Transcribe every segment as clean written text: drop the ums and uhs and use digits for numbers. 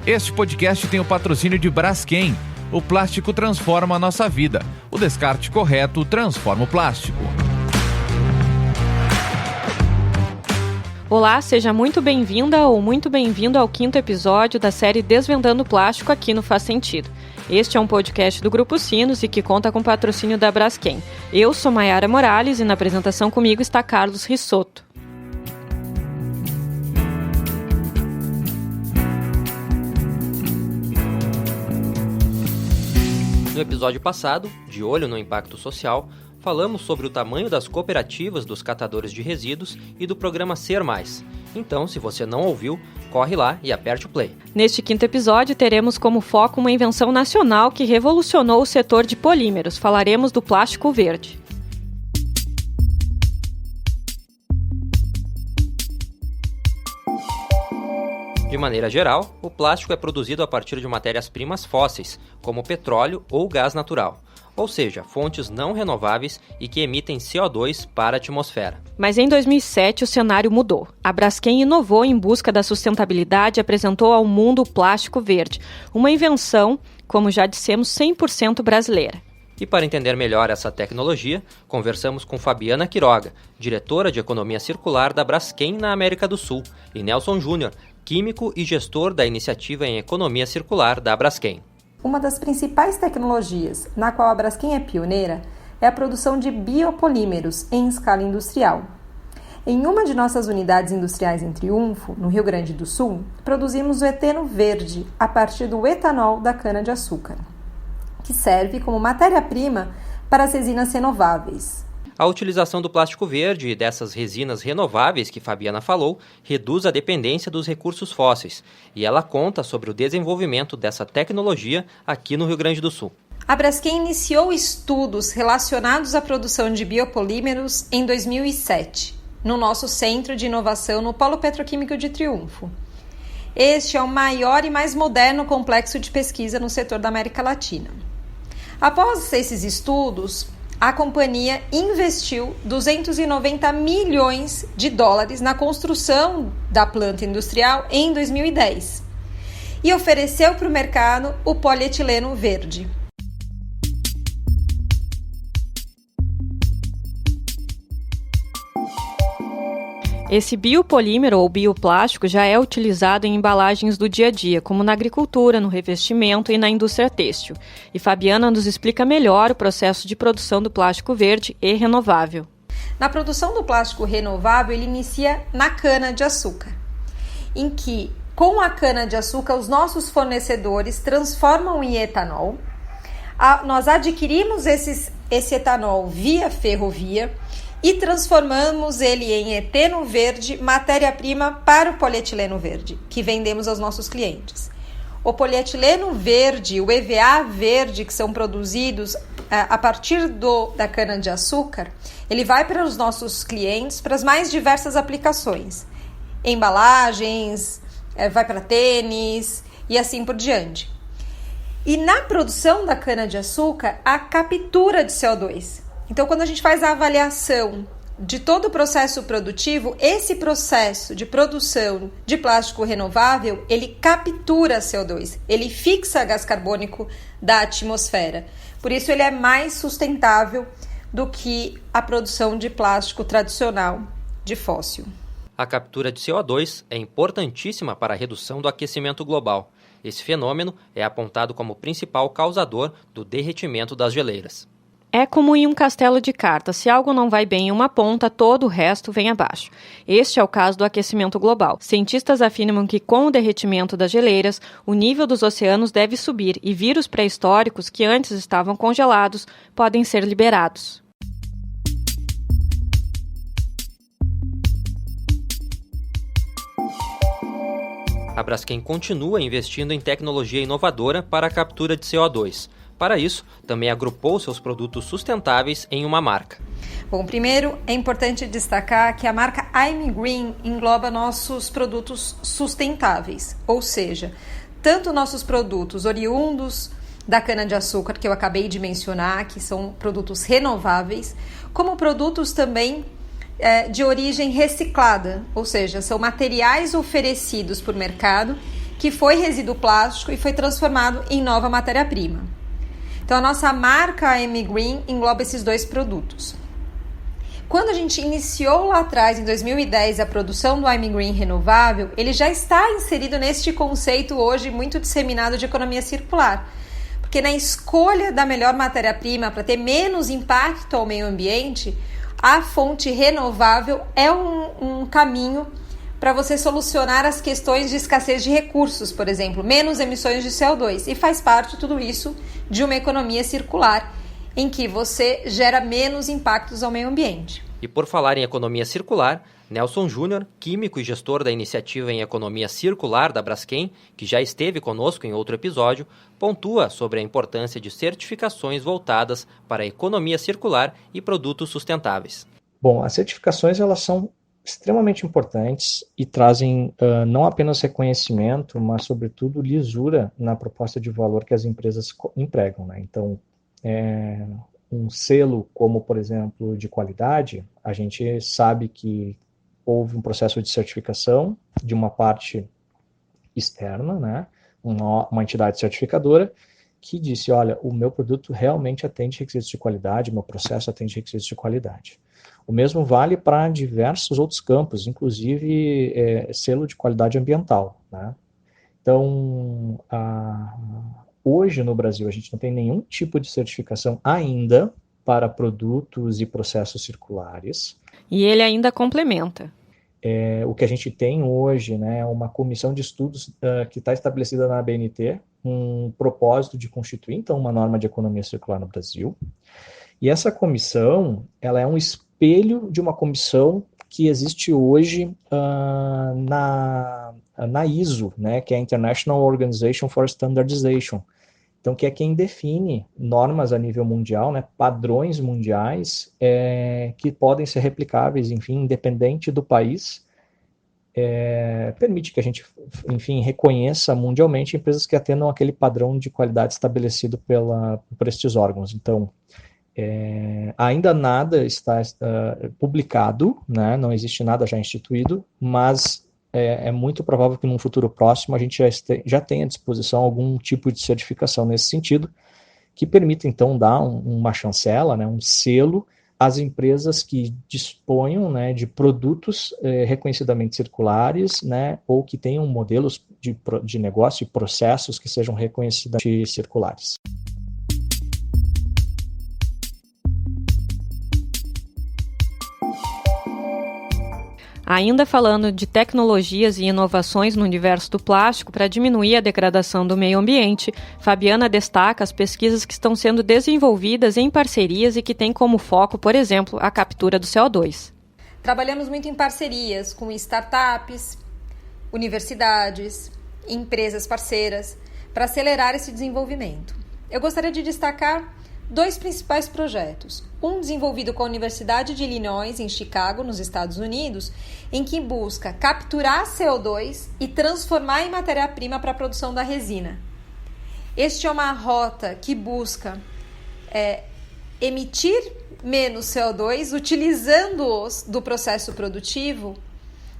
Este podcast tem o patrocínio de Braskem. O plástico transforma a nossa vida. O descarte correto transforma o plástico. Olá, seja muito bem-vinda ou muito bem-vindo ao 5º episódio da série Desvendando o Plástico aqui no Faz Sentido. Este é um podcast do Grupo Sinos e que conta com patrocínio da Braskem. Eu sou Mayara Morales e na apresentação comigo está Carlos Risotto. No episódio passado, de olho no impacto social, falamos sobre o tamanho das cooperativas dos catadores de resíduos e do programa Ser Mais. Então, se você não ouviu, corre lá e aperte o play. Neste 5º episódio, teremos como foco uma invenção nacional que revolucionou o setor de polímeros. Falaremos do plástico verde. De maneira geral, o plástico é produzido a partir de matérias-primas fósseis, como petróleo ou gás natural, ou seja, fontes não renováveis e que emitem CO2 para a atmosfera. Mas em 2007 o cenário mudou. A Braskem inovou em busca da sustentabilidade e apresentou ao mundo o plástico verde, uma invenção, como já dissemos, 100% brasileira. E para entender melhor essa tecnologia, conversamos com Fabiana Quiroga, diretora de Economia Circular da Braskem na América do Sul, e Nelson Júnior, químico e gestor da iniciativa em Economia Circular da Braskem. Uma das principais tecnologias na qual a Braskem é pioneira é a produção de biopolímeros em escala industrial. Em uma de nossas unidades industriais em Triunfo, no Rio Grande do Sul, produzimos o eteno verde a partir do etanol da cana-de-açúcar, que serve como matéria-prima para as resinas renováveis. A utilização do plástico verde e dessas resinas renováveis que Fabiana falou reduz a dependência dos recursos fósseis e ela conta sobre o desenvolvimento dessa tecnologia aqui no Rio Grande do Sul. A Braskem iniciou estudos relacionados à produção de biopolímeros em 2007, no nosso Centro de Inovação no Polo Petroquímico de Triunfo. Este é o maior e mais moderno complexo de pesquisa no setor da América Latina. Após esses estudos, a companhia investiu 290 milhões de dólares na construção da planta industrial em 2010 e ofereceu para o mercado o polietileno verde. Esse biopolímero ou bioplástico já é utilizado em embalagens do dia a dia, como na agricultura, no revestimento e na indústria têxtil. E Fabiana nos explica melhor o processo de produção do plástico verde e renovável. Na produção do plástico renovável, ele inicia na cana-de-açúcar, em que, com a cana-de-açúcar, os nossos fornecedores transformam em etanol. Nós adquirimos esse etanol via ferrovia e transformamos ele em eteno verde, matéria-prima para o polietileno verde, que vendemos aos nossos clientes. O polietileno verde, o EVA verde, que são produzidos a partir da cana-de-açúcar, ele vai para os nossos clientes para as mais diversas aplicações. Embalagens, vai para tênis e assim por diante. E na produção da cana-de-açúcar, a captura de CO2. Então, quando a gente faz a avaliação de todo o processo produtivo, esse processo de produção de plástico renovável, ele captura CO2, ele fixa gás carbônico da atmosfera. Por isso, ele é mais sustentável do que a produção de plástico tradicional de fóssil. A captura de CO2 é importantíssima para a redução do aquecimento global. Esse fenômeno é apontado como o principal causador do derretimento das geleiras. É como em um castelo de cartas, se algo não vai bem em uma ponta, todo o resto vem abaixo. Este é o caso do aquecimento global. Cientistas afirmam que com o derretimento das geleiras, o nível dos oceanos deve subir e vírus pré-históricos que antes estavam congelados podem ser liberados. A Braskem continua investindo em tecnologia inovadora para a captura de CO2. Para isso, também agrupou seus produtos sustentáveis em uma marca. Bom, primeiro é importante destacar que a marca I'm Green engloba nossos produtos sustentáveis, ou seja, tanto nossos produtos oriundos da cana-de-açúcar, que eu acabei de mencionar, que são produtos renováveis, como produtos também de origem reciclada, ou seja, são materiais oferecidos por mercado que foi resíduo plástico e foi transformado em nova matéria-prima. Então, a nossa marca AM Green engloba esses dois produtos. Quando a gente iniciou lá atrás, em 2010, a produção do AM Green renovável, ele já está inserido neste conceito hoje muito disseminado de economia circular. Porque na escolha da melhor matéria-prima para ter menos impacto ao meio ambiente, a fonte renovável é um caminho para você solucionar as questões de escassez de recursos, por exemplo, menos emissões de CO2. E faz parte tudo isso de uma economia circular, em que você gera menos impactos ao meio ambiente. E por falar em economia circular, Nelson Júnior, químico e gestor da iniciativa em economia circular da Braskem, que já esteve conosco em outro episódio, pontua sobre a importância de certificações voltadas para a economia circular e produtos sustentáveis. Bom, as certificações elas são extremamente importantes e trazem não apenas reconhecimento, mas sobretudo lisura na proposta de valor que as empresas empregam, né? Então, um selo como, por exemplo, de qualidade, a gente sabe que houve um processo de certificação de uma parte externa, né? Uma entidade certificadora que disse, olha, o meu produto realmente atende requisitos de qualidade, o meu processo atende requisitos de qualidade. O mesmo vale para diversos outros campos, inclusive selo de qualidade ambiental, né? Então, hoje no Brasil a gente não tem nenhum tipo de certificação ainda para produtos e processos circulares. E ele ainda complementa. O que a gente tem hoje, né, é uma comissão de estudos que está estabelecida na ABNT, um propósito de constituir, então, uma norma de economia circular no Brasil. E essa comissão, ela é um espelho de uma comissão que existe hoje na ISO, né, que é a International Organization for Standardization. Então, que é quem define normas a nível mundial, né, padrões mundiais que podem ser replicáveis, enfim, independente do país, permite que a gente, enfim, reconheça mundialmente empresas que atendam aquele padrão de qualidade estabelecido por estes órgãos. Então, ainda nada está publicado, né, não existe nada já instituído, mas é muito provável que num futuro próximo a gente já tenha à disposição algum tipo de certificação nesse sentido, que permita então dar uma chancela, né, um selo às empresas que disponham, né, de produtos reconhecidamente circulares, né, ou que tenham modelos de negócio e processos que sejam reconhecidamente circulares. Ainda falando de tecnologias e inovações no universo do plástico para diminuir a degradação do meio ambiente, Fabiana destaca as pesquisas que estão sendo desenvolvidas em parcerias e que têm como foco, por exemplo, a captura do CO2. Trabalhamos muito em parcerias com startups, universidades, empresas parceiras, para acelerar esse desenvolvimento. Eu gostaria de destacar 2 principais projetos. Um desenvolvido com a Universidade de Illinois, em Chicago, nos Estados Unidos, em que busca capturar CO2 e transformar em matéria-prima para a produção da resina. Este é uma rota que busca emitir menos CO2, utilizando-os do processo produtivo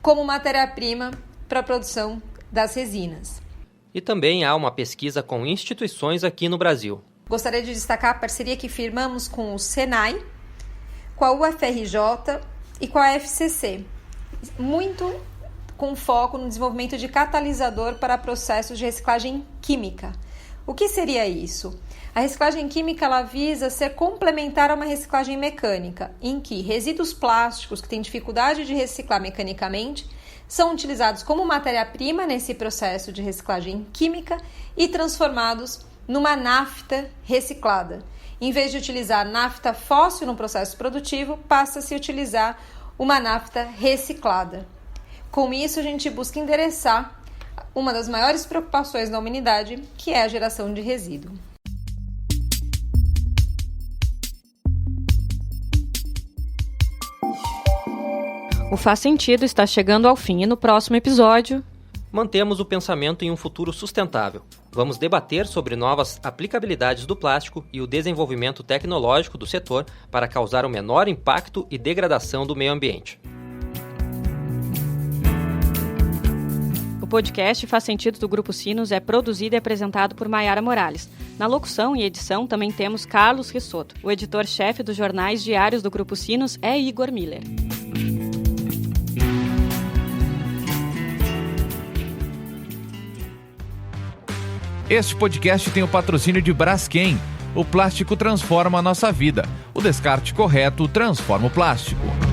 como matéria-prima para a produção das resinas. E também há uma pesquisa com instituições aqui no Brasil. Gostaria de destacar a parceria que firmamos com o Senai, com a UFRJ e com a FCC, muito com foco no desenvolvimento de catalisador para processos de reciclagem química. O que seria isso? A reciclagem química ela visa ser complementar a uma reciclagem mecânica, em que resíduos plásticos que têm dificuldade de reciclar mecanicamente são utilizados como matéria-prima nesse processo de reciclagem química e transformados numa nafta reciclada. Em vez de utilizar nafta fóssil no processo produtivo, passa-se a utilizar uma nafta reciclada. Com isso, a gente busca endereçar uma das maiores preocupações da humanidade, que é a geração de resíduo. O Faz Sentido está chegando ao fim e no próximo episódio mantemos o pensamento em um futuro sustentável. Vamos debater sobre novas aplicabilidades do plástico e o desenvolvimento tecnológico do setor para causar o menor impacto e degradação do meio ambiente. O podcast Faz Sentido do Grupo Sinos é produzido e apresentado por Maiara Morales. Na locução e edição também temos Carlos Rissoto. O editor-chefe dos jornais diários do Grupo Sinos é Igor Miller. Este podcast tem o patrocínio de Braskem. O plástico transforma a nossa vida. O descarte correto transforma o plástico.